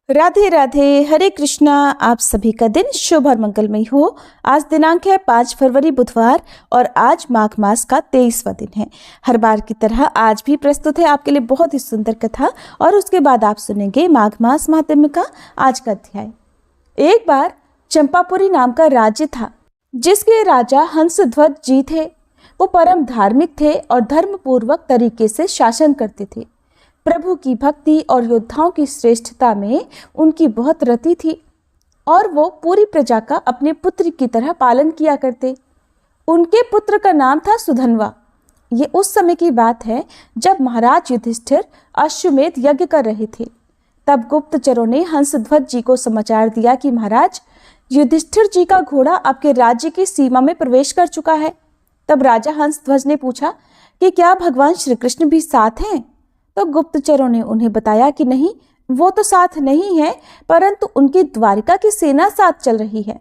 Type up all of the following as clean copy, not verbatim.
राधे राधे, हरे कृष्णा। आप सभी का दिन शुभ और मंगलमय हो। आज दिनांक है 5 फरवरी बुधवार और आज माघ मास का 23वां दिन है। हर बार की तरह आज भी प्रस्तुत है आपके लिए बहुत ही सुंदर कथा और उसके बाद आप सुनेंगे माघ मास महात्म्य का आज का अध्याय। एक बार चंपापुरी नाम का राज्य था जिसके राजा हंसध्वज जी थे। वो परम धार्मिक थे और धर्मपूर्वक तरीके से शासन करते थे। प्रभु की भक्ति और योद्धाओं की श्रेष्ठता में उनकी बहुत रति थी और वो पूरी प्रजा का अपने पुत्र की तरह पालन किया करते। उनके पुत्र का नाम था सुधन्वा। ये उस समय की बात है जब महाराज युधिष्ठिर अश्वमेध यज्ञ कर रहे थे। तब गुप्तचरों ने हंसध्वज जी को समाचार दिया कि महाराज युधिष्ठिर जी का घोड़ा आपके राज्य की सीमा में प्रवेश कर चुका है। तब राजा हंसध्वज ने पूछा कि क्या भगवान श्री कृष्ण भी साथ हैं? तो गुप्तचरों ने उन्हें बताया कि नहीं, वो तो साथ नहीं है, परंतु उनकी द्वारिका की सेना साथ चल रही है।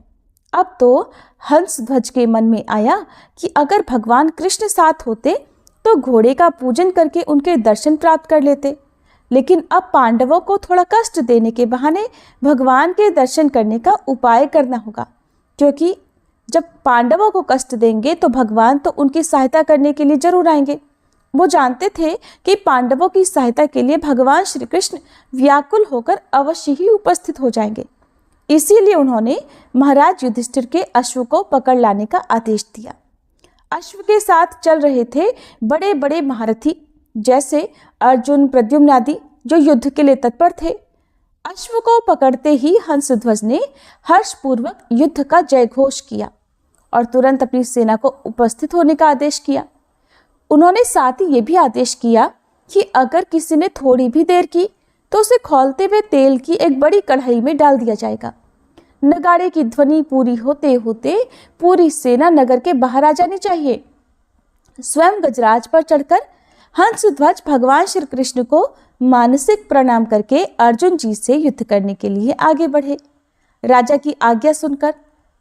अब तो हंसध्वज के मन में आया कि अगर भगवान कृष्ण साथ होते तो घोड़े का पूजन करके उनके दर्शन प्राप्त कर लेते, लेकिन अब पांडवों को थोड़ा कष्ट देने के बहाने भगवान के दर्शन करने का उपाय करना होगा, क्योंकि जब पांडवों को कष्ट देंगे तो भगवान तो उनकी सहायता करने के लिए जरूर आएंगे। वो जानते थे कि पांडवों की सहायता के लिए भगवान श्री कृष्ण व्याकुल होकर अवश्य ही उपस्थित हो जाएंगे। इसीलिए उन्होंने महाराज युधिष्ठिर के अश्व को पकड़ लाने का आदेश दिया। अश्व के साथ चल रहे थे बड़े बड़े महारथी जैसे अर्जुन, प्रद्युम्न आदि, जो युद्ध के लिए तत्पर थे। अश्व को पकड़ते ही हंसध्वज ने हर्षपूर्वक युद्ध का जयघोष किया और तुरंत अपनी सेना को उपस्थित होने का आदेश किया। उन्होंने साथ ही ये भी आदेश किया कि अगर किसी ने थोड़ी भी देर की तो उसे खौलते हुए तेल की एक बड़ी कढ़ाई में डाल दिया जाएगा। नगाड़े की ध्वनि पूरी होते होते पूरी सेना नगर के बाहर आ जानी चाहिए। स्वयं गजराज पर चढ़कर हंसध्वज भगवान श्री कृष्ण को मानसिक प्रणाम करके अर्जुन जी से युद्ध करने के लिए आगे बढ़े। राजा की आज्ञा सुनकर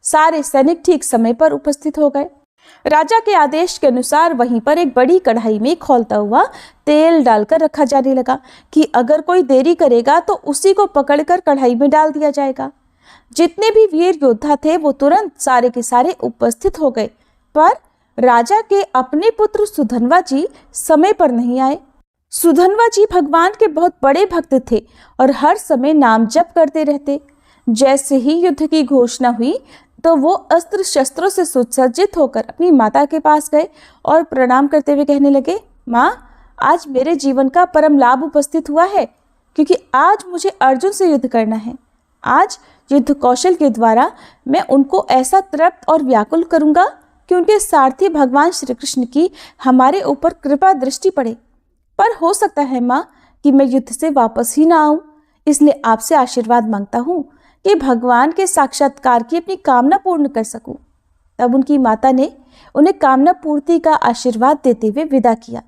सारे सैनिक ठीक समय पर उपस्थित हो गए। राजा के आदेश के अनुसार वहीं पर एक बड़ी कढ़ाई में खौलता हुआ तेल डालकर रखा जाने लगा कि अगर कोई देरी करेगा तो उसी को पकड़कर कढ़ाई में डाल दिया जाएगा। जितने भी वीर योद्धा थे वो तुरंत सारे के सारे उपस्थित हो गए, पर राजा के अपने पुत्र सुधन्वा जी समय पर नहीं आए। सुधन्वा जी भगवान के बहुत बड़े भक्त थे और हर समय नाम जप करते रहते। जैसे ही युद्ध की घोषणा हुई तो वो अस्त्र शस्त्रों से सुसज्जित होकर अपनी माता के पास गए और प्रणाम करते हुए कहने लगे, माँ, आज मेरे जीवन का परम लाभ उपस्थित हुआ है, क्योंकि आज मुझे अर्जुन से युद्ध करना है। आज युद्ध कौशल के द्वारा मैं उनको ऐसा तृप्त और व्याकुल करूंगा कि उनके सारथी भगवान श्री कृष्ण की हमारे ऊपर कृपा दृष्टि पड़े। पर हो सकता है माँ कि मैं युद्ध से वापस ही ना आऊं, इसलिए आपसे आशीर्वाद मांगता हूँ कि भगवान के साक्षात्कार की अपनी कामना पूर्ण कर सकूं। तब उनकी माता ने उन्हें कामना पूर्ति का आशीर्वाद देते हुए विदा किया।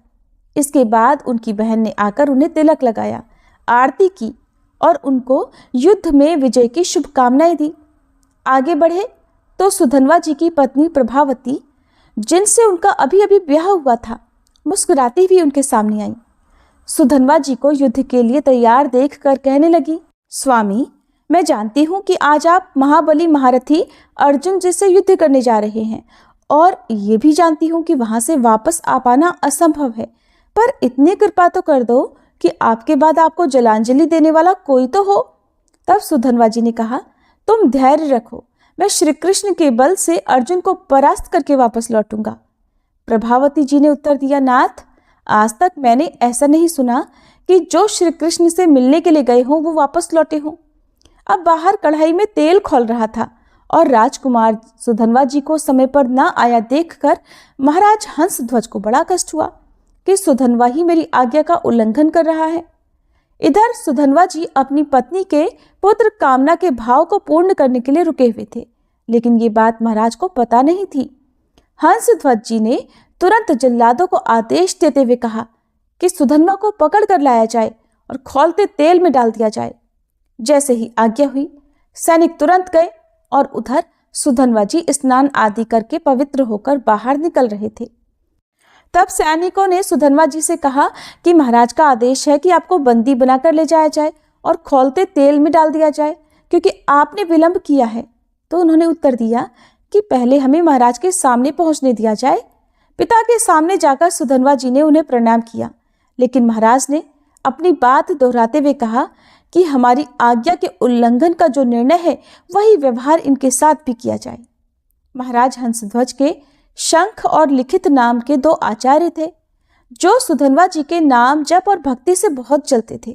इसके बाद उनकी बहन ने आकर उन्हें तिलक लगाया, आरती की और उनको युद्ध में विजय की शुभकामनाएं दी। आगे बढ़े तो सुधन्वा जी की पत्नी प्रभावती, जिनसे उनका अभी अभी ब्याह हुआ था, मुस्कुराती हुई उनके सामने आई। सुधन्वा जी को युद्ध के लिए तैयार देखकर कहने लगी, स्वामी, मैं जानती हूँ कि आज आप महाबली महारथी अर्जुन जी से युद्ध करने जा रहे हैं और ये भी जानती हूँ कि वहां से वापस आ पाना असंभव है, पर इतनी कृपा तो कर दो कि आपके बाद आपको जलांजलि देने वाला कोई तो हो। तब सुधन्वा जी ने कहा, तुम धैर्य रखो, मैं श्री कृष्ण के बल से अर्जुन को परास्त करके वापस लौटूंगा। प्रभावती जी ने उत्तर दिया, नाथ, आज तक मैंने ऐसा नहीं सुना कि जो श्री कृष्ण से मिलने के लिए गए हों वो वापस लौटे हों। अब बाहर कढ़ाई में तेल खौल रहा था और राजकुमार सुधन्वा जी को समय पर न आया देखकर महाराज हंसध्वज को बड़ा कष्ट हुआ कि सुधन्वा ही मेरी आज्ञा का उल्लंघन कर रहा है। इधर सुधन्वा जी अपनी पत्नी के पुत्र कामना के भाव को पूर्ण करने के लिए रुके हुए थे, लेकिन ये बात महाराज को पता नहीं थी। हंसध्वज जी ने तुरंत जल्लादों को आदेश देते हुए कहा कि सुधन्वा को पकड़ कर लाया जाए और खौलते तेल में डाल दिया जाए। जैसे ही आज्ञा हुई, सैनिक तुरंत गए और उधर सुधन्वा जी स्नान आदि करके पवित्र होकर बाहर निकल रहे थे। तब सैनिकों ने सुधन्वा जी से कहा कि महाराज का आदेश है कि आपको बंदी बनाकर ले जाया जाए और खौलते तेल में डाल दिया जाए, क्योंकि आपने विलंब किया है। तो उन्होंने उत्तर दिया कि पहले हमें महाराज के सामने पहुंचने दिया जाए। पिता के सामने जाकर सुधनवा जी ने उन्हें प्रणाम किया, लेकिन महाराज ने अपनी बात दोहराते हुए कहा कि हमारी आज्ञा के उल्लंघन का जो निर्णय है वही व्यवहार इनके साथ भी किया जाए। महाराज हंसध्वज के शंख और लिखित नाम के 2 आचार्य थे, जो सुधनवा जी के नाम जप और भक्ति से बहुत चलते थे।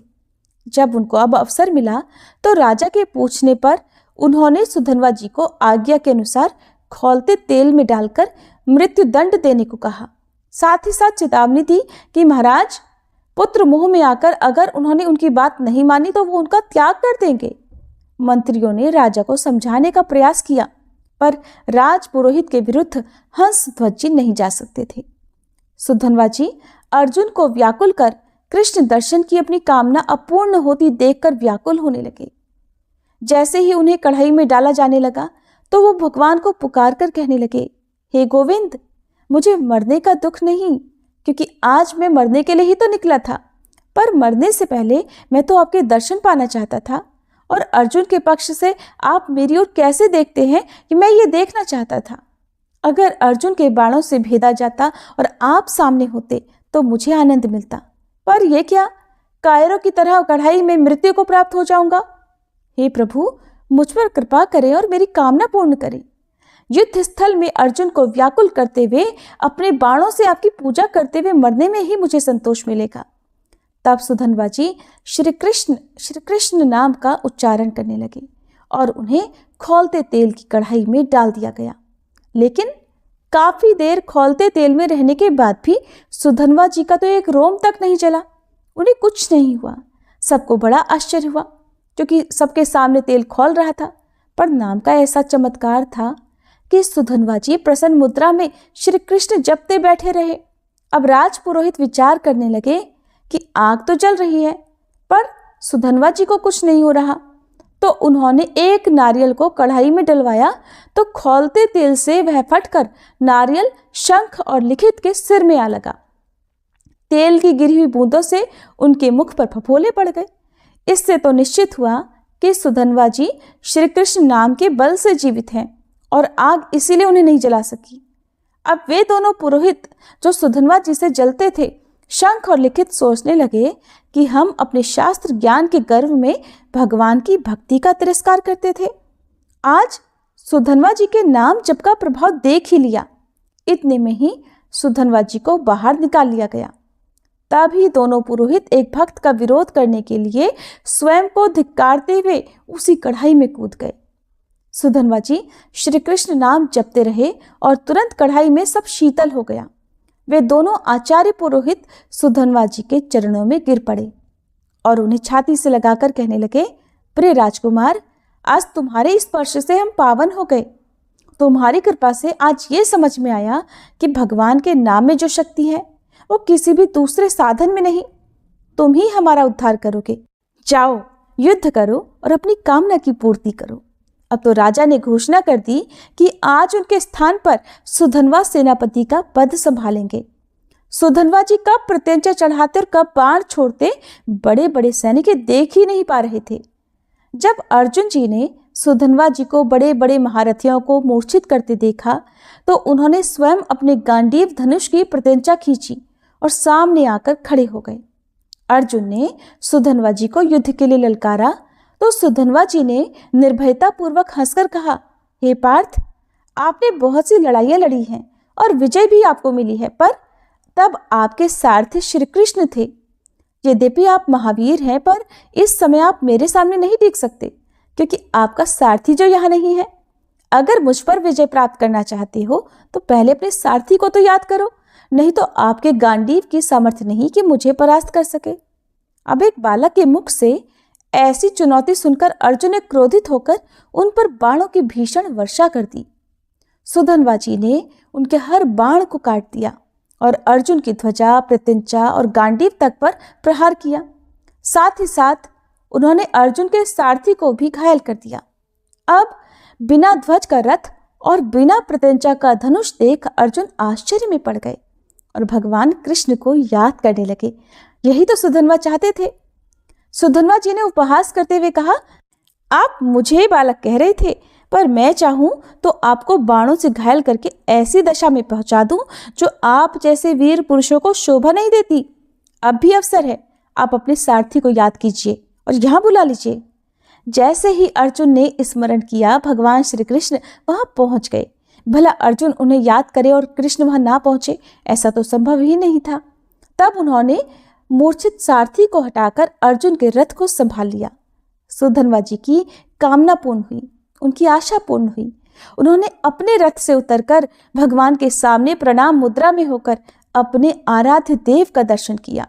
जब उनको अब अवसर मिला तो राजा के पूछने पर उन्होंने सुधनवा जी को आज्ञा के अनुसार खौलते तेल में डालकर मृत्यु दंड देने को कहा। साथ ही साथ चेतावनी दी कि महाराज, पुत्र मोह में आकर अगर उन्होंने उनकी बात नहीं मानी तो वो उनका त्याग कर देंगे। मंत्रियों ने राजा को समझाने का प्रयास किया, पर राज पुरोहित के विरुद्ध हंसध्वज जी नहीं जा सकते थे। सुधनवा जी अर्जुन को व्याकुल कर कृष्ण दर्शन की अपनी कामना अपूर्ण होती देखकर व्याकुल होने लगे। जैसे ही उन्हें कढ़ाई में डाला जाने लगा तो वो भगवान को पुकार कर कहने लगे, हे गोविंद, मुझे मरने का दुख नहीं, क्योंकि आज मैं मरने के लिए ही तो निकला था, पर मरने से पहले मैं तो आपके दर्शन पाना चाहता था। और अर्जुन के पक्ष से आप मेरी ओर कैसे देखते हैं कि मैं ये देखना चाहता था। अगर अर्जुन के बाणों से भेदा जाता और आप सामने होते तो मुझे आनंद मिलता, पर यह क्या, कायरों की तरह कढ़ाई में मृत्यु को प्राप्त हो जाऊंगा। हे प्रभु, मुझ पर कृपा करें और मेरी कामना पूर्ण करें। युद्ध स्थल में अर्जुन को व्याकुल करते हुए अपने बाणों से आपकी पूजा करते हुए मरने में ही मुझे संतोष मिलेगा। तब सुधनवा जी श्री कृष्ण नाम का उच्चारण करने लगे और उन्हें खौलते तेल की कढ़ाई में डाल दिया गया। लेकिन काफी देर खौलते तेल में रहने के बाद भी सुधनवा जी का तो एक रोम तक नहीं जला, उन्हें कुछ नहीं हुआ। सबको बड़ा आश्चर्य हुआ, क्योंकि सबके सामने तेल खौल रहा था। पर नाम का ऐसा चमत्कार था कि सुधनवा जी प्रसन्न मुद्रा में श्री कृष्ण जपते बैठे रहे। अब राज पुरोहित विचार करने लगे कि आग तो जल रही है, पर सुधनवा जी को कुछ नहीं हो रहा। तो उन्होंने एक नारियल को कढ़ाई में डलवाया, तो खौलते तेल से वह फटकर नारियल शंख और लिखित के सिर में आ लगा। तेल की गिरी हुई बूंदों से उनके मुख पर फफोले पड़ गए। इससे तो निश्चित हुआ कि सुधनवा जी श्री कृष्ण नाम के बल से जीवित हैं और आग इसीलिए उन्हें नहीं जला सकी। अब वे दोनों पुरोहित जो सुधनवा जी से जलते थे, शंख और लिखित सोचने लगे कि हम अपने शास्त्र ज्ञान के गर्व में भगवान की भक्ति का तिरस्कार करते थे। आज सुधनवा जी के नाम जप का प्रभाव देख ही लिया। इतने में ही सुधनवा जी को बाहर निकाल लिया गया। तभी दोनों पुरोहित एक भक्त का विरोध करने के लिए स्वयं को धिक्कारते हुए उसी कढ़ाई में कूद गए। सुधनवा जी श्री कृष्ण नाम जपते रहे और तुरंत कढ़ाई में सब शीतल हो गया। वे दोनों आचार्य पुरोहित सुधनवा जी के चरणों में गिर पड़े और उन्हें छाती से लगाकर कहने लगे, प्रिय राजकुमार, आज तुम्हारे स्पर्श से हम पावन हो गए। तुम्हारी कृपा से आज ये समझ में आया कि भगवान के नाम में जो शक्ति है वो किसी भी दूसरे साधन में नहीं। तुम ही हमारा उद्धार करोगे। जाओ, युद्ध करो और अपनी कामना की पूर्ति करो। अब तो राजा ने घोषणा कर दी कि आज उनके स्थान पर सुधनवा सेनापति का पद संभालेंगे। सुधनवा जी कब प्रत्यंचा चढ़ाते और कब बाण छोड़ते बड़े बड़े सैनिक देख ही नहीं पा रहे थे। जब अर्जुन जी ने सुधनवा जी को बड़े बड़े महारथियों को मूर्छित करते देखा तो उन्होंने स्वयं अपने गांडीव धनुष की प्रत्यंचा खींची और सामने आकर खड़े हो गए। अर्जुन ने सुधनवा जी को युद्ध के लिए ललकारा तो सुधनवा जी ने निर्भयता पूर्वक हंसकर कहा, हे पार्थ, आपने बहुत सी लड़ाइयां लड़ी हैं और विजय भी आपको मिली है, पर तब आपके सारथी श्री कृष्ण थे। यद्यपि आप महावीर हैं, पर इस समय आप मेरे सामने नहीं देख सकते, क्योंकि आपका सारथी जो यहाँ नहीं है। अगर मुझ पर विजय प्राप्त करना चाहते हो तो पहले अपने सारथी को तो याद करो, नहीं तो आपके गांडीव की सामर्थ्य नहीं कि मुझे परास्त कर सके। अब एक बालक के मुख से ऐसी चुनौती सुनकर अर्जुन ने क्रोधित होकर उन पर बाणों की भीषण वर्षा कर दी। सुधनवा जी ने उनके हर बाण को काट दिया और अर्जुन की ध्वजा, प्रत्यंचा और गांडीव तक पर प्रहार किया। साथ ही साथ उन्होंने अर्जुन के सारथी को भी घायल कर दिया। अब बिना ध्वज का रथ और बिना प्रत्यंचा का धनुष देख अर्जुन आश्चर्य में पड़ गए और भगवान कृष्ण को याद करने लगे। यही तो सुधनवा चाहते थे। सुधन्वा जी ने उपहास करते हुए कहा, आप मुझे बालक कह रहे थे, पर मैं चाहूं तो आपको बाणों से घायल करके ऐसी दशा में पहुंचा दूं जो आप जैसे वीर पुरुषों को शोभा नहीं देती। अब भी अवसर है, आप अपने सारथी को याद कीजिए और यहाँ बुला लीजिए। जैसे ही अर्जुन ने स्मरण किया, भगवान श्री कृष्ण वहां पहुंच गए। भला अर्जुन उन्हें याद करे और कृष्ण वहां ना पहुंचे, ऐसा तो संभव ही नहीं था। तब उन्होंने मूर्छित सारथी को हटाकर अर्जुन के रथ को संभाल लिया। सुधन्वा जी की कामना पूर्ण हुई, उनकी आशा पूर्ण हुई। उन्होंने अपने रथ से उतरकर भगवान के सामने प्रणाम मुद्रा में होकर अपने आराध्य देव का दर्शन किया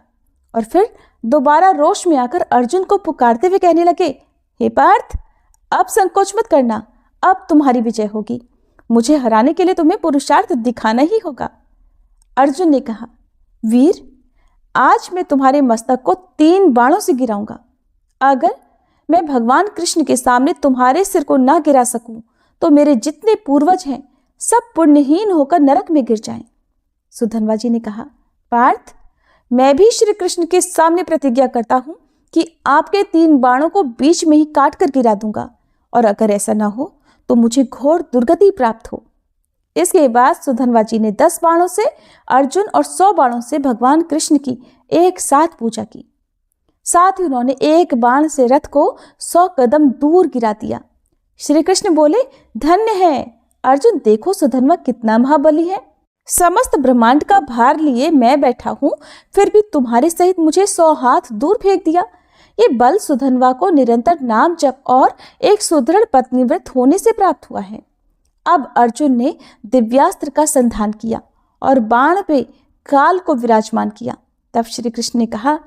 और फिर दोबारा रोष में आकर अर्जुन को पुकारते हुए कहने लगे, हे पार्थ, अब संकोच मत करना, अब तुम्हारी विजय होगी। मुझे हराने के लिए तुम्हें पुरुषार्थ दिखाना ही होगा। अर्जुन ने कहा, वीर, आज मैं तुम्हारे मस्तक को 3 बाणों से गिराऊंगा। अगर मैं भगवान कृष्ण के सामने तुम्हारे सिर को ना गिरा सकूं तो मेरे जितने पूर्वज हैं सब पुण्यहीन होकर नरक में गिर जाएं। सुधन्वा जी ने कहा, पार्थ, मैं भी श्री कृष्ण के सामने प्रतिज्ञा करता हूं कि आपके 3 बाणों को बीच में ही काट कर गिरा दूंगा, और अगर ऐसा ना हो तो मुझे घोर दुर्गति प्राप्त हो। इसके बाद सुधन्वा जी ने 10 बाणों से अर्जुन और 100 बाणों से भगवान कृष्ण की एक साथ पूजा की। साथ ही उन्होंने एक बाण से रथ को 100 कदम दूर गिरा दिया। श्री कृष्ण बोले, धन्य है अर्जुन, देखो सुधन्वा कितना महाबली है। समस्त ब्रह्मांड का भार लिए मैं बैठा हूं, फिर भी तुम्हारे सहित मुझे 100 हाथ दूर फेंक दिया। ये बल सुधन्वा को निरंतर नाम जप और एक सुदृढ़ पत्नीव्रत होने से प्राप्त हुआ है। अब अर्जुन ने दिव्यास्त्र का संधान किया और बाण पे काल को विराजमान किया। तब श्री कृष्ण ने कहा,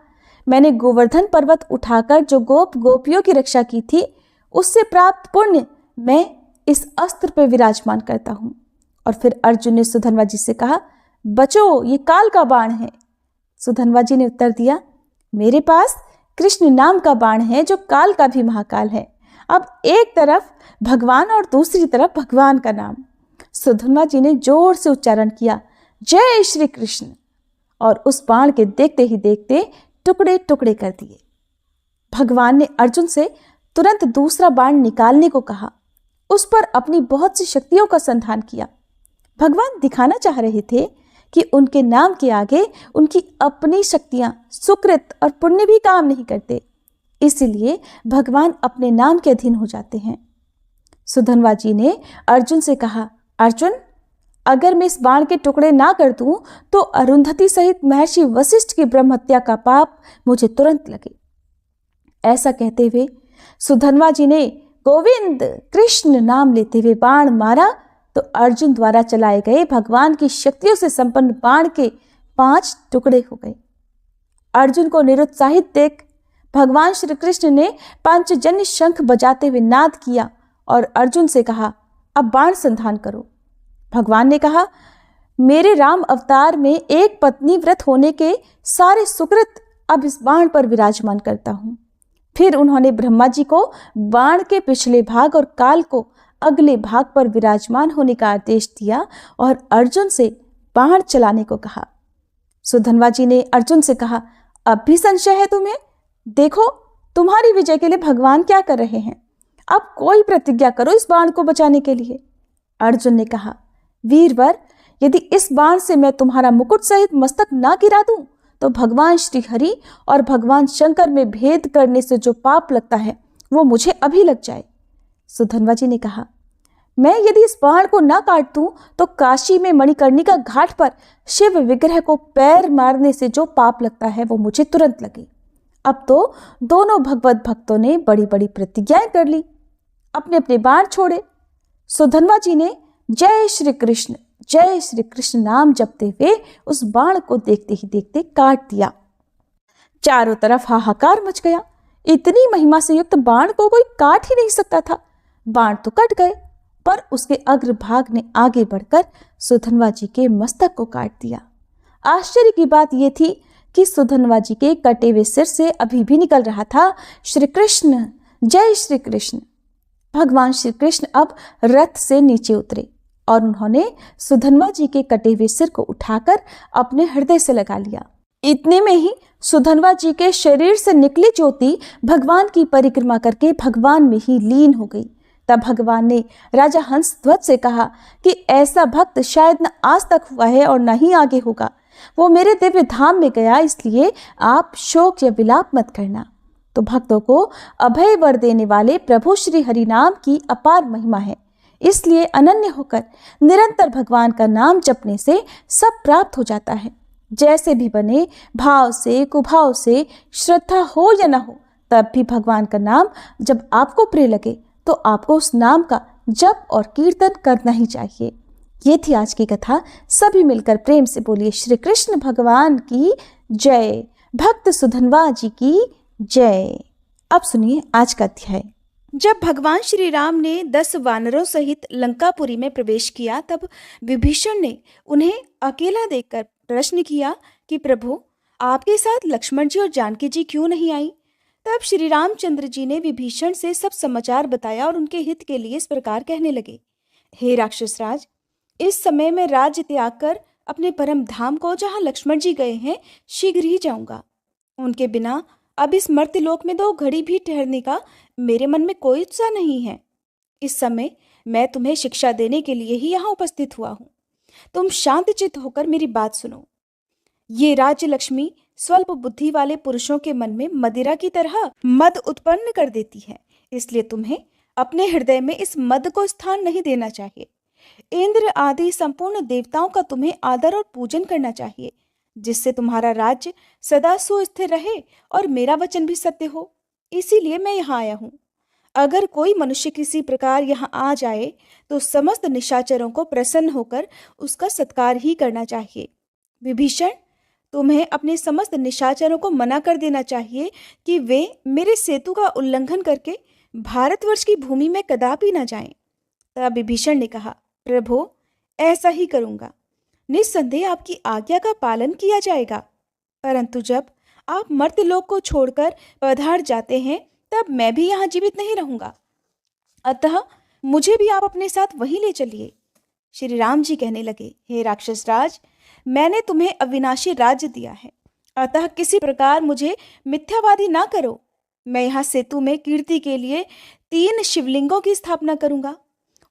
मैंने गोवर्धन पर्वत उठाकर जो गोपियों की रक्षा की थी, उससे प्राप्त पुण्य मैं इस अस्त्र पे विराजमान करता हूं। और फिर अर्जुन ने सुधन्वा जी से कहा, बचो, ये काल का बाण है। सुधन्वा जी ने उत्तर दिया, मेरे पास कृष्ण नाम का बाण है जो काल का भी महाकाल है। अब एक तरफ भगवान और दूसरी तरफ भगवान का नाम। सुधन्वा जी ने जोर से उच्चारण किया, जय श्री कृष्ण, और उस बाण के देखते ही देखते टुकड़े टुकड़े कर दिए। भगवान ने अर्जुन से तुरंत दूसरा बाण निकालने को कहा। उस पर अपनी बहुत सी शक्तियों का संधान किया। भगवान दिखाना चाह रहे थे कि उनके नाम के आगे उनकी अपनी शक्तियां, सुकृत और पुण्य भी काम नहीं करते, इसीलिए भगवान अपने नाम के अधीन हो जाते हैं। सुधन्वा जी ने अर्जुन से कहा, अर्जुन, अगर मैं इस बाण के टुकड़े ना कर दूं तो अरुंधति सहित महर्षि वशिष्ठ की ब्रह्म हत्या का पाप मुझे तुरंत लगे। ऐसा कहते हुए सुधन्वा जी ने गोविंद कृष्ण नाम लेते हुए बाण मारा तो अर्जुन द्वारा चलाए गए भगवान की शक्तियों से संपन्न बाण के 5 टुकड़े हो गए। अर्जुन को निरुत्साहित देख भगवान श्री कृष्ण ने पांचजन्य शंख बजाते हुए नाद किया और अर्जुन से कहा, अब बाण संधान करो। भगवान ने कहा, मेरे राम अवतार में एक पत्नी व्रत होने के सारे सुकृत अब इस बाण पर विराजमान करता हूं। फिर उन्होंने ब्रह्मा जी को बाण के पिछले भाग और काल को अगले भाग पर विराजमान होने का आदेश दिया और अर्जुन से बाण चलाने को कहा। सुधन्वा जी ने अर्जुन से कहा, अब भी संशय है तुम्हें? देखो, तुम्हारी विजय के लिए भगवान क्या कर रहे हैं। अब कोई प्रतिज्ञा करो इस बाण को बचाने के लिए। अर्जुन ने कहा, वीरवर, यदि इस बाण से मैं तुम्हारा मुकुट सहित मस्तक ना गिरा दूं तो भगवान श्री हरि और भगवान शंकर में भेद करने से जो पाप लगता है वो मुझे अभी लग जाए। सुधन्वा जी ने कहा, मैं यदि इस बाण को ना काट दूं तो काशी में मणिकर्णिका घाट पर शिव विग्रह को पैर मारने से जो पाप लगता है वो मुझे तुरंत लगे। अब तो दोनों भगवत भक्तों ने बड़ी बड़ी प्रतिज्ञाएं कर ली, अपने अपने बाण छोड़े। सुधन्वा जी ने जय श्री कृष्ण नाम जपते हुए उस बाण को देखते ही देखते काट दिया। चारों तरफ हाहाकार मच गया। इतनी महिमा से युक्त बाण को कोई काट ही नहीं सकता था। बाण तो कट गए, पर उसके अग्रभाग ने आगे बढ़कर सुधन्वा जी के मस्तक को काट दिया। आश्चर्य की बात यह थी कि सुधन्वा जी के कटे हुए सिर से अभी भी निकल रहा था, श्री कृष्ण, जय श्री कृष्ण। भगवान श्री कृष्ण अब रथ से नीचे उतरे और उन्होंने सुधन्वा जी के कटे हुए सिर को उठाकर अपने हृदय से लगा लिया। इतने में ही सुधनवा जी के शरीर से निकली ज्योति भगवान की परिक्रमा करके भगवान में ही लीन हो गई। तब भगवान ने राजा हंसध्वज से कहा कि ऐसा भक्त शायद न आज तक हुआ है और न ही आगे होगा। वो मेरे दिव्य धाम में गया, इसलिए आप शोक या विलाप मत करना। तो भक्तों को अभय वर देने वाले प्रभु श्री हरि नाम की अपार महिमा है, इसलिए अनन्य होकर निरंतर भगवान का नाम जपने से सब प्राप्त हो जाता है। जैसे भी बने, भाव से कुभाव से, श्रद्धा हो या न हो, तब भी भगवान का नाम जब आपको प्रिय लगे तो आपको उस नाम का जप और कीर्तन करना ही चाहिए। ये थी आज की कथा। सभी मिलकर प्रेम से बोलिए श्री कृष्ण भगवान की जय, भक्त सुधनवा जी की जय। अब सुनिए आज का अध्याय। जब भगवान श्री राम ने 10 वानरों सहित लंकापुरी में प्रवेश किया, तब विभीषण ने उन्हें अकेला देखकर प्रश्न किया कि प्रभु, आपके साथ लक्ष्मण जी और जानकी जी क्यों नहीं आई? तब श्री रामचंद्र जी ने विभीषण से सब समाचार बताया और उनके हित के लिए इस प्रकार कहने लगे। हे राक्षस राज, इस समय मैं राज्य त्याग कर अपने परम धाम को, जहाँ लक्ष्मण जी गए हैं, शीघ्र ही जाऊंगा। उनके बिना अब इस मर्त्यलोक में 2 घड़ी भी ठहरने का मेरे मन में कोई उत्साह नहीं है। इस समय मैं तुम्हें शिक्षा देने के लिए ही यहाँ उपस्थित हुआ हूँ। तुम शांतचित्त होकर मेरी बात सुनो। ये राज्य लक्ष्मी स्वल्प बुद्धि वाले पुरुषों के मन में मदिरा की तरह मद उत्पन्न कर देती है, इसलिए तुम्हें अपने हृदय में इस मद को स्थान नहीं देना चाहिए। इंद्र आदि संपूर्ण देवताओं का तुम्हें आदर और पूजन करना चाहिए, जिससे तुम्हारा राज्य सदा सुस्थिर रहे और मेरा वचन भी सत्य हो। इसीलिए मैं यहाँ आया हूँ। अगर कोई मनुष्य किसी प्रकार यहाँ आ जाए तो समस्त निशाचरों को प्रसन्न होकर उसका सत्कार ही करना चाहिए। विभीषण, तुम्हें अपने समस्त निशाचरों को मना कर देना चाहिए कि वे मेरे सेतु का उल्लंघन करके भारतवर्ष की भूमि में कदापि न जाएं। तब विभीषण ने कहा, प्रभु, ऐसा ही करूंगा। निस्संदेह आपकी आज्ञा का पालन किया जाएगा, परंतु जब आप मर्त्यलोक को छोड़कर पधार जाते हैं, तब मैं भी यहाँ जीवित नहीं रहूंगा। अतः मुझे भी आप अपने साथ वहीं ले चलिए। श्री राम जी कहने लगे, हे राक्षस राज, मैंने तुम्हें अविनाशी राज्य दिया है, अतः किसी प्रकार मुझे मिथ्यावादी ना करो। मैं यहाँ सेतु में कीर्ति के लिए 3 शिवलिंगों की स्थापना करूंगा।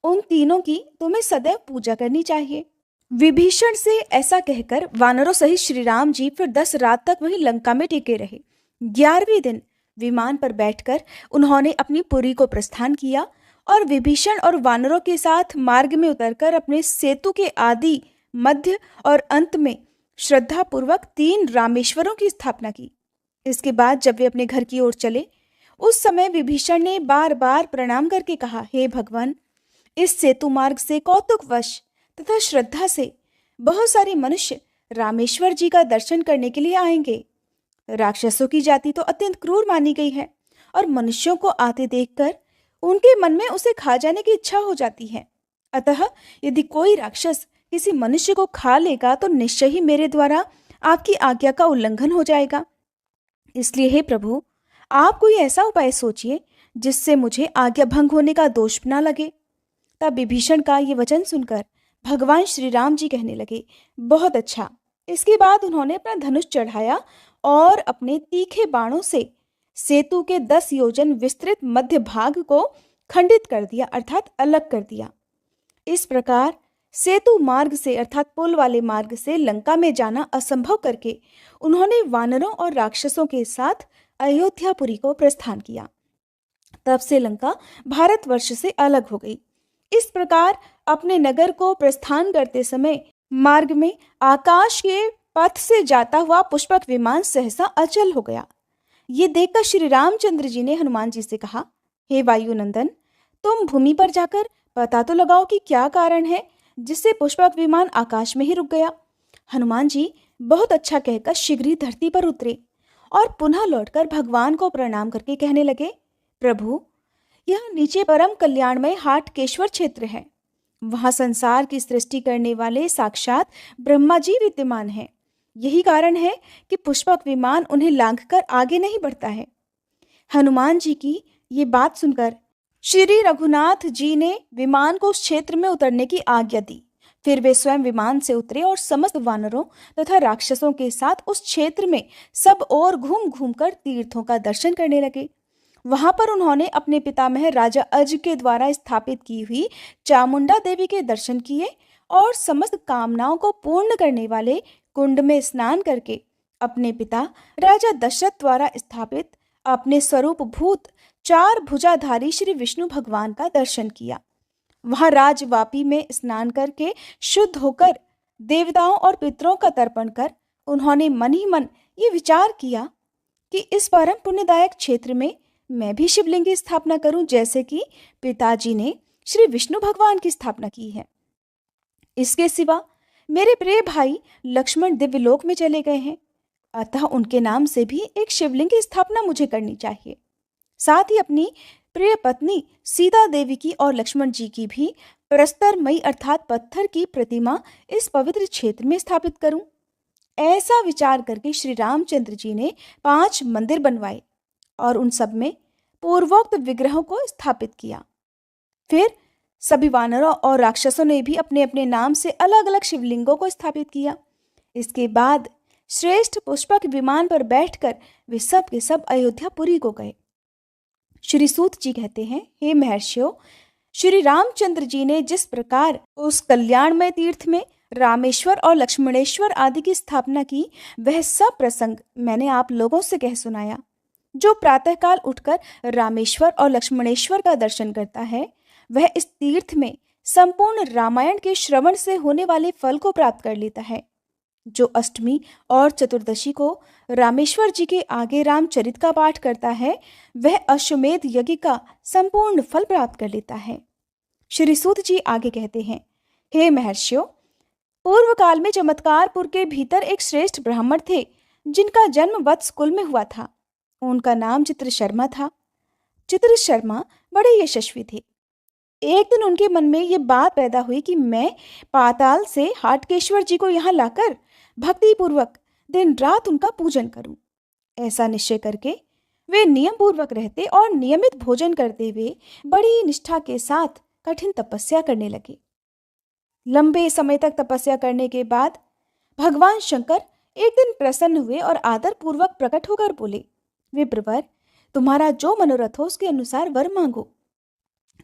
उन तीनों की तुम्हें सदैव पूजा करनी चाहिए। विभीषण से ऐसा कहकर वानरों सहित श्री राम जी फिर 10 रात तक वहीं लंका में टिके रहे। 11वें दिन विमान पर बैठकर उन्होंने अपनी पुरी को प्रस्थान किया और विभीषण और वानरों के साथ मार्ग में उतरकर अपने सेतु के आदि, मध्य और अंत में श्रद्धा पूर्वक 3 रामेश्वरों की स्थापना की। इसके बाद जब वे अपने घर की ओर चले, उस समय विभीषण ने बार बार प्रणाम करके कहा, हे भगवान, इस सेतु मार्ग से कौतुकवश तथा श्रद्धा से बहुत सारे मनुष्य रामेश्वर जी का दर्शन करने के लिए आएंगे। राक्षसों की जाति तो अत्यंत क्रूर मानी गई है और मनुष्यों को आते देखकर उनके मन में उसे खा जाने की इच्छा हो जाती है। अतः यदि कोई राक्षस किसी मनुष्य को खा लेगा तो निश्चय ही मेरे द्वारा आपकी आज्ञा का उल्लंघन हो जाएगा। इसलिए हे प्रभु, आप कोई ऐसा उपाय सोचिए जिससे मुझे आज्ञा भंग होने का दोष न लगे। तब विभीषण का ये वचन सुनकर भगवान श्री राम जी कहने लगे, बहुत अच्छा। इसके बाद उन्होंने अपना धनुष चढ़ाया और अपने तीखे बाणों से सेतु के 10 योजन विस्तृत मध्य भाग को खंडित कर दिया, अर्थात अलग कर दिया। इस प्रकार सेतु मार्ग से अर्थात पुल वाले मार्ग से लंका में जाना असंभव करके उन्होंने वानरों और राक्षसों के साथ अयोध्यापुरी को प्रस्थान किया। तब से लंका भारतवर्ष से अलग हो गई। इस प्रकार अपने नगर को प्रस्थान करते समय मार्ग में आकाश के पथ से जाता हुआ पुष्पक विमान सहसा अचल हो गया। ये देखकर श्री रामचंद्र जी ने हनुमान जी से कहा, हे वायुनंदन, तुम भूमि पर जाकर पता तो लगाओ कि क्या कारण है जिससे पुष्पक विमान आकाश में ही रुक गया। हनुमान जी बहुत अच्छा कहकर शीघ्र ही धरती पर उतरे और पुनः लौटकर भगवान को प्रणाम करके कहने लगे, प्रभु, यह नीचे परम कल्याणमय हाटकेश्वर क्षेत्र है। वहां संसार की सृष्टि करने वाले साक्षात ब्रह्मा जी विद्यमान हैं। यही कारण है कि पुष्पक विमान उन्हें लांघकर आगे नहीं बढ़ता है। हनुमान जी की ये बात सुनकर श्री रघुनाथ जी ने विमान को उस क्षेत्र में उतरने की आज्ञा दी। फिर वे स्वयं विमान से उतरे और समस्त वानरों तथा राक्षसों के साथ उस क्षेत्र में सब ओर घूम घूम कर तीर्थों का दर्शन करने लगे। वहां पर उन्होंने अपने पितामह राजा अज के द्वारा स्थापित की हुई चामुंडा देवी के दर्शन किए और समस्त कामनाओं को पूर्ण करने वाले कुंड में स्नान करके अपने पिता राजा दशरथ द्वारा स्थापित अपने स्वरूप भूत चार भुजाधारी श्री विष्णु भगवान का दर्शन किया। वहां राजवापी में स्नान करके शुद्ध होकर देवताओं और पितरों का तर्पण कर उन्होंने मन ही मन ये विचार किया कि इस परम पुण्यदायक क्षेत्र में मैं भी शिवलिंग की स्थापना करूं, जैसे कि पिताजी ने श्री विष्णु भगवान की स्थापना की है। इसके सिवा मेरे प्रिय भाई लक्ष्मण दिव्यलोक में चले गए हैं, अतः उनके नाम से भी एक शिवलिंग की स्थापना मुझे करनी चाहिए। साथ ही अपनी प्रिय पत्नी सीता देवी की और लक्ष्मण जी की भी प्रस्तरमयी अर्थात पत्थर की प्रतिमा इस पवित्र क्षेत्र में स्थापित करूं। ऐसा विचार करके श्री रामचंद्र जी ने 5 मंदिर बनवाए और उन सब में पूर्वोक्त विग्रहों को स्थापित किया। फिर सभी वानरों और राक्षसों ने भी अपने अपने नाम से अलग अलग शिवलिंगों को स्थापित किया। इसके बाद श्रेष्ठ पुष्पक विमान पर बैठकर वे सब के सब अयोध्यापुरी को गए। श्री सूत जी कहते हैं, हे महर्षियों, श्री रामचंद्र जी ने जिस प्रकार उस कल्याणमय तीर्थ में रामेश्वर और लक्ष्मणेश्वर आदि की स्थापना की, वह सब प्रसंग मैंने आप लोगों से कह सुनाया। जो प्रातःकाल उठकर रामेश्वर और लक्ष्मणेश्वर का दर्शन करता है, वह इस तीर्थ में संपूर्ण रामायण के श्रवण से होने वाले फल को प्राप्त कर लेता है। जो अष्टमी और चतुर्दशी को रामेश्वर जी के आगे रामचरित का पाठ करता है, वह अश्वमेध यज्ञ का संपूर्ण फल प्राप्त कर लेता है। श्री सूत जी आगे कहते हैं, हे महर्षियों, पूर्व काल में चमत्कारपुर के भीतर एक श्रेष्ठ ब्राह्मण थे, जिनका जन्म वत्स कुल में हुआ था। उनका नाम चित्र शर्मा था। चित्र शर्मा बड़े यशस्वी थे। एक दिन उनके मन में ये बात पैदा हुई कि मैं पाताल से हाटकेश्वर जी को यहाँ लाकर भक्ति पूर्वक दिन रात उनका पूजन करूं। ऐसा निश्चय करके वे नियम पूर्वक रहते और नियमित भोजन करते हुए बड़ी निष्ठा के साथ कठिन तपस्या करने लगे। लंबे समय तक तपस्या करने के बाद भगवान शंकर एक दिन प्रसन्न हुए और आदर पूर्वक प्रकट होकर बोले, विप्रवर, तुम्हारा जो मनोरथ हो उसके अनुसार वर मांगो।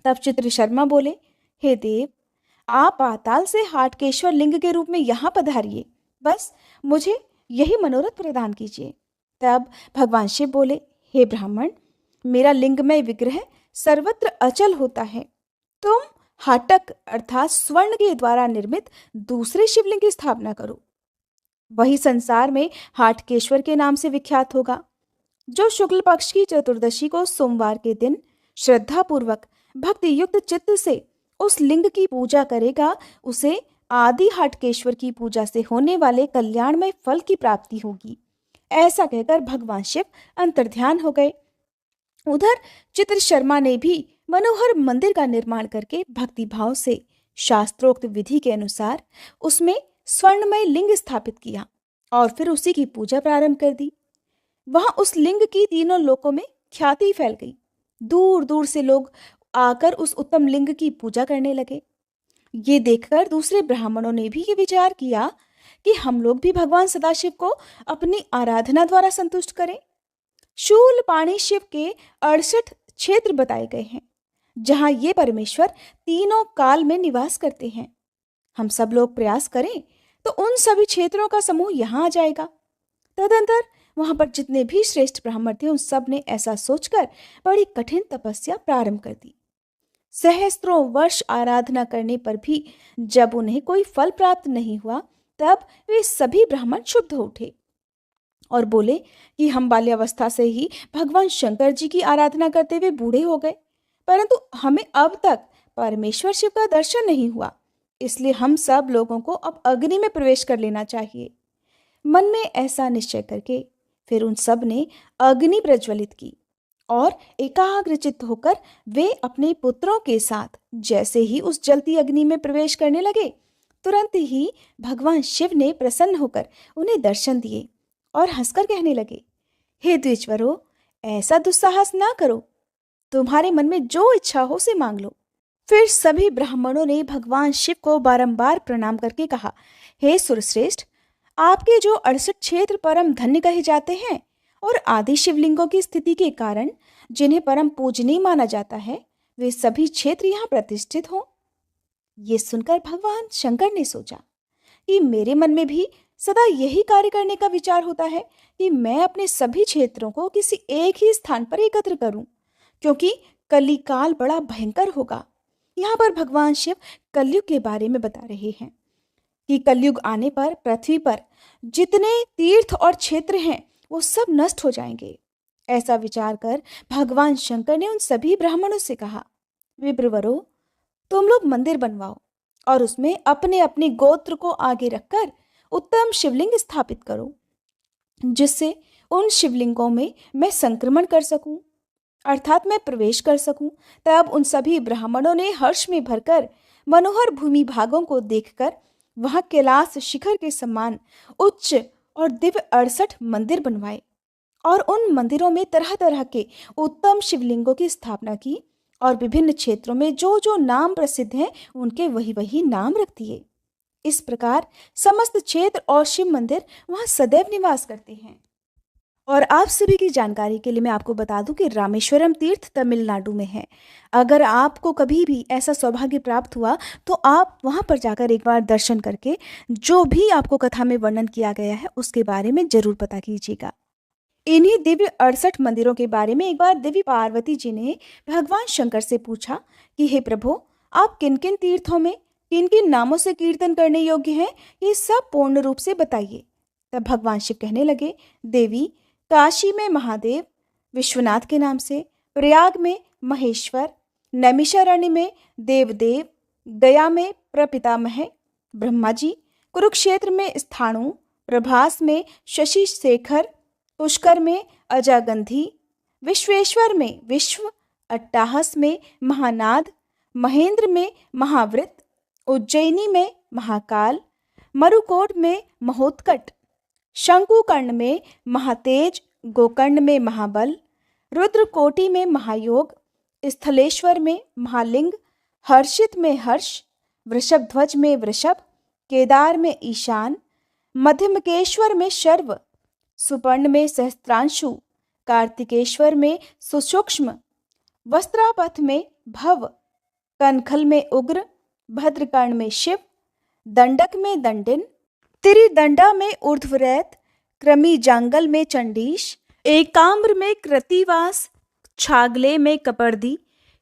तब चित्र शर्मा बोले, हे देव, आप पाताल से हाटकेश्वर लिंग के रूप में यहाँ पधारिए, बस मुझे यही मनोरथ प्रदान कीजिए। तब भगवान शिव बोले, हे ब्राह्मण, मेरा लिंगमय विग्रह सर्वत्र अचल होता है। तुम हाटक अर्थात स्वर्ण के द्वारा निर्मित दूसरे शिवलिंग की स्थापना करो। वही संसार में हाटकेश्वर के नाम से विख्यात होगा। जो शुक्ल पक्ष की चतुर्दशी को सोमवार के दिन श्रद्धा पूर्वक भक्ति युक्त चित्त से उस लिंग की पूजा करेगा, उसे आदि हाटकेश्वर की पूजा से होने वाले कल्याणमय फल की प्राप्ति होगी। ऐसा कहकर भगवान शिव अंतर्ध्यान हो गए। उधर चित्र शर्मा ने भी मनोहर मंदिर का निर्माण करके भक्ति भाव से शास्त्रोक्त विधि के अनुसार उसमें स्वर्णमय लिंग स्थापित किया और फिर उसी की पूजा प्रारंभ कर दी। वहां उस लिंग की तीनों लोकों में ख्याति फैल गई। दूर दूर से लोग आकर उस उत्तम लिंग की पूजा करने लगे। ये देखकर दूसरे ब्राह्मणों ने भी ये विचार किया कि हम लोग भी भगवान सदाशिव को अपनी आराधना द्वारा संतुष्ट करें। शूलपाणी शिव के 68 क्षेत्र बताए गए हैं, जहां ये परमेश्वर तीनों काल में निवास करते हैं। हम सब लोग प्रयास करें तो उन सभी क्षेत्रों का समूह यहाँ आ जाएगा। तदंतर वहां पर जितने भी श्रेष्ठ ब्राह्मण थे, उन सब ने ऐसा सोचकर बड़ी कठिन तपस्या प्रारंभ कर दी। सहस्त्रों वर्ष आराधना करने पर भी जब उन्हें कोई फल प्राप्त नहीं हुआ, तब वे सभी ब्राह्मण क्षुब्ध हो उठे और बोले कि हम बाल्यावस्था से ही भगवान शंकर जी की आराधना करते हुए बूढ़े हो गए, परंतु हमें अब तक परमेश्वर शिव का दर्शन नहीं हुआ, इसलिए हम सब लोगों को अब अग्नि में प्रवेश कर लेना चाहिए। मन में ऐसा निश्चय करके फिर उन सब ने अग्नि प्रज्वलित की और एकाग्रचित्त होकर वे अपने पुत्रों के साथ जैसे ही उस जलती अग्नि में प्रवेश करने लगे, तुरंत ही भगवान शिव ने प्रसन्न होकर उन्हें दर्शन दिए और हंसकर कहने लगे, हे द्विजवरों, ऐसा दुस्साहस ना करो, तुम्हारे मन में जो इच्छा हो उसे मांग लो। फिर सभी ब्राह्मणों ने भगवान शिव को बारंबार प्रणाम करके कहा, हे सुरश्रेष्ठ, आपके जो 68 क्षेत्र परम धन्य कहे जाते हैं और आदि शिवलिंगों की स्थिति के कारण जिन्हें परम पूजनीय माना जाता है, वे सभी क्षेत्र यहाँ प्रतिष्ठित हों। ये सुनकर भगवान शंकर ने सोचा कि मेरे मन में भी सदा यही कार्य करने का विचार होता है कि मैं अपने सभी क्षेत्रों को किसी एक ही स्थान पर एकत्र करूं, क्योंकि कलिकाल बड़ा भयंकर होगा। यहाँ पर भगवान शिव कलयुग के बारे में बता रहे हैं कि कलयुग आने पर पृथ्वी पर जितने तीर्थ और क्षेत्र हैं वो सब नष्ट हो जाएंगे। ऐसा विचार कर भगवान शंकर ने उन सभी ब्राह्मणों से कहा, विप्रवरों, तुम लोग मंदिर बनवाओ और उसमें अपने अपने गोत्र को आगे रखकर उत्तम शिवलिंग स्थापित करो, जिससे उन शिवलिंगों में मैं संक्रमण कर सकूं, अर्थात मैं प्रवेश कर सकूं। तब उन सभी ब्राह्मणों ने हर्ष में भरकर मनोहर भूमि भागों को देखकर वहां कैलाश शिखर के समान उच्च और दिव्य 68 मंदिर बनवाए और उन मंदिरों में तरह तरह के उत्तम शिवलिंगों की स्थापना की और विभिन्न क्षेत्रों में जो जो नाम प्रसिद्ध हैं उनके वही वही नाम रख दिए। इस प्रकार समस्त क्षेत्र और शिव मंदिर वहां सदैव निवास करते हैं। और आप सभी की जानकारी के लिए मैं आपको बता दूं कि रामेश्वरम तीर्थ तमिलनाडु में है। अगर आपको कभी भी ऐसा सौभाग्य प्राप्त हुआ तो आप वहां पर जाकर एक बार दर्शन करके जो भी आपको कथा में वर्णन किया गया है उसके बारे में जरूर पता कीजिएगा। इन्हीं दिव्य 68 मंदिरों के बारे में एक बार देवी पार्वती जी ने भगवान शंकर से पूछा कि हे प्रभु, आप किन किन तीर्थों में किन किन नामों से कीर्तन करने योग्य हैं, ये सब पूर्ण रूप से बताइए। तब भगवान शिव कहने लगे, देवी, काशी में महादेव विश्वनाथ के नाम से, प्रयाग में महेश्वर, नैमिषारण्य में देवदेव, गया में प्रपितामह ब्रह्मा जी, कुरुक्षेत्र में स्थाणु, प्रभास में शशि शेखर, पुष्कर में अजागंधी, विश्वेश्वर में विश्व, अट्टाहस में महानाद, महेंद्र में महावृत, उज्जैनी में महाकाल, मरुकोट में महोत्कट, शंकुकर्ण में महातेज, गोकर्ण में महाबल, रुद्रकोटि में महायोग, स्थलेश्वर में महालिंग, हर्षित में हर्ष, वृषभध्वज में वृषभ, केदार में ईशान, मध्यमकेश्वर में शर्व, सुपर्ण में सहस्त्रांशु, कार्तिकेश्वर में सुसूक्ष्म, वस्त्रापथ में भव, कनखल में उग्र, भद्रकर्ण में शिव, दंडक में दंडिन, त्रिदंडा में ऊर्ध्वरेत, क्रमी जांगल में चंडीश, एकाम्र में कृतिवास, छागले में कपर्दी,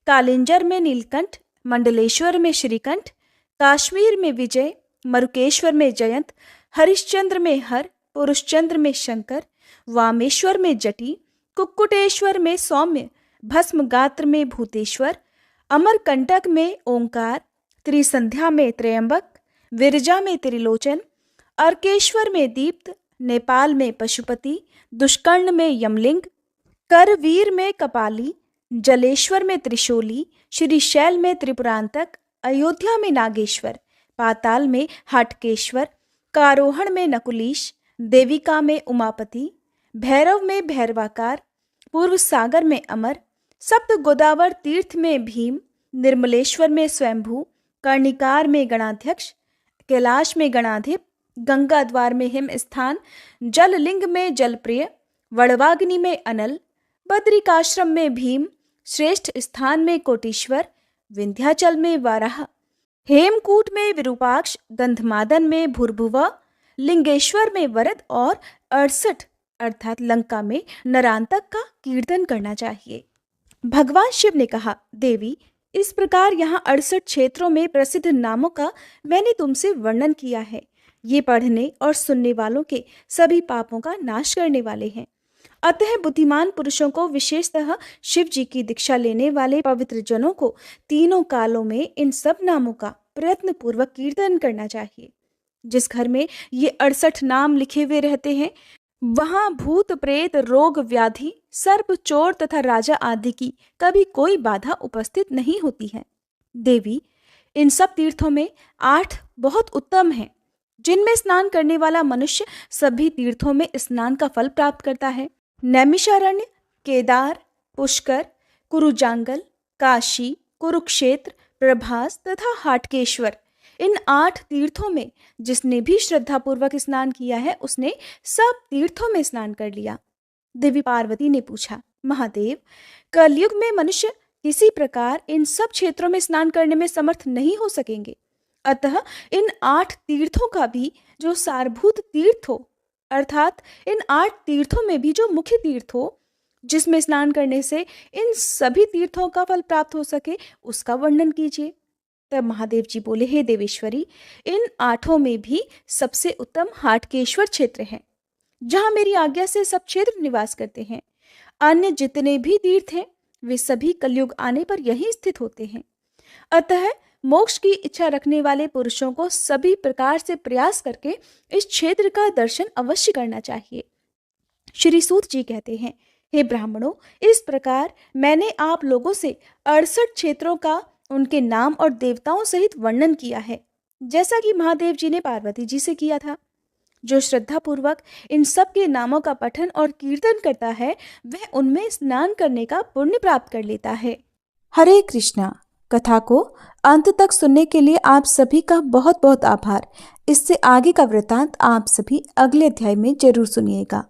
कालिंजर में नीलकंठ, मंडलेश्वर में श्रीकंठ, काश्मीर में विजय, मरुकेश्वर में जयंत, हरिश्चंद्र में हर, पुरुषचंद्र में शंकर, वामेश्वर में जटी, कुक्कुटेश्वर में सौम्य, भस्मगात्र में भूतेश्वर, अमरकंटक में ओंकार, त्रिसंध्या में त्रयंबक, विरजा में त्रिलोचन, अर्केश्वर में दीप्त, नेपाल में पशुपति, दुष्कर्ण में यमलिंग, करवीर में कपाली, जलेश्वर में त्रिशूली, श्रीशैल में त्रिपुरांतक, अयोध्या में नागेश्वर, पाताल में हाटकेश्वर, कारोहण में नकुलीश, देविका में उमापति, भैरव में भैरवाकार, पूर्व सागर में अमर, सप्त गोदावर तीर्थ में भीम, निर्मलेश्वर में स्वयंभू, कर्णिकार में गणाध्यक्ष, कैलाश में गणाधिप, गंगा द्वार में हिम स्थान, जललिंग में जलप्रिय, वड़वाग्नि में अनल, बद्रिकाश्रम में भीम, श्रेष्ठ स्थान में कोटीश्वर, विंध्याचल में वाराह, हेमकूट में विरूपाक्ष, गंधमादन में भूर्भुव, लिंगेश्वर में वरद और 68 अर्थात लंका में नरांतक का कीर्तन करना चाहिए। भगवान शिव ने कहा, देवी, इस प्रकार यहाँ 68 क्षेत्रों में प्रसिद्ध नामों का मैंने तुमसे वर्णन किया है। ये पढ़ने और सुनने वालों के सभी पापों का नाश करने वाले हैं। अतः बुद्धिमान पुरुषों को, विशेषतः शिव जी की दीक्षा लेने वाले पवित्र जनों को तीनों कालों में इन सब नामों का प्रयत्न पूर्वक कीर्तन करना चाहिए। जिस घर में ये 68 नाम लिखे हुए रहते हैं वहां भूत प्रेत, रोग व्याधि, सर्प, चोर तथा राजा आदि की कभी कोई बाधा उपस्थित नहीं होती है। देवी, इन सब तीर्थों में 8 बहुत उत्तम हैं, जिनमें स्नान करने वाला मनुष्य सभी तीर्थों में स्नान का फल प्राप्त करता है। नैमिषारण्य, केदार, पुष्कर, कुरुजांगल, काशी, कुरुक्षेत्र, प्रभास तथा हाटकेश्वर, इन 8 तीर्थों में जिसने भी श्रद्धा पूर्वक स्नान किया है उसने सब तीर्थों में स्नान कर लिया। देवी पार्वती ने पूछा, महादेव, कलयुग में मनुष्य किसी प्रकार इन सब क्षेत्रों में स्नान करने में समर्थ नहीं हो सकेंगे, अतः इन 8 तीर्थों का भी जो सारभूत तीर्थ हो, अर्थात इन 8 तीर्थों में भी जो मुख्य तीर्थ हो जिसमें स्नान करने से इन सभी तीर्थों का फल प्राप्त हो सके, उसका वर्णन कीजिए। तब महादेव जी बोले, हे देवेश्वरी, इन 8 में भी सबसे उत्तम हाटकेश्वर क्षेत्र है, जहां मेरी आज्ञा से सब क्षेत्र निवास करते हैं। अन्य जितने भी तीर्थ हैं वे सभी कलयुग आने पर यहीं स्थित होते हैं। अतः मोक्ष की इच्छा रखने वाले पुरुषों को सभी प्रकार से प्रयास करके इस क्षेत्र का दर्शन अवश्य करना चाहिए। श्री सूत जी कहते हैं, हे ब्राह्मणों, इस प्रकार मैंने आप लोगों से 68 क्षेत्रों का उनके नाम और देवताओं सहित वर्णन किया है, जैसा कि महादेव जी ने पार्वती जी से किया था। जो श्रद्धा पूर्वक इन सब के नामों का पठन और कीर्तन करता है वह उनमें स्नान करने का पुण्य प्राप्त कर लेता है। हरे कृष्णा। कथा को अंत तक सुनने के लिए आप सभी का बहुत बहुत आभार। इससे आगे का वृतांत आप सभी अगले अध्याय में जरूर सुनिएगा।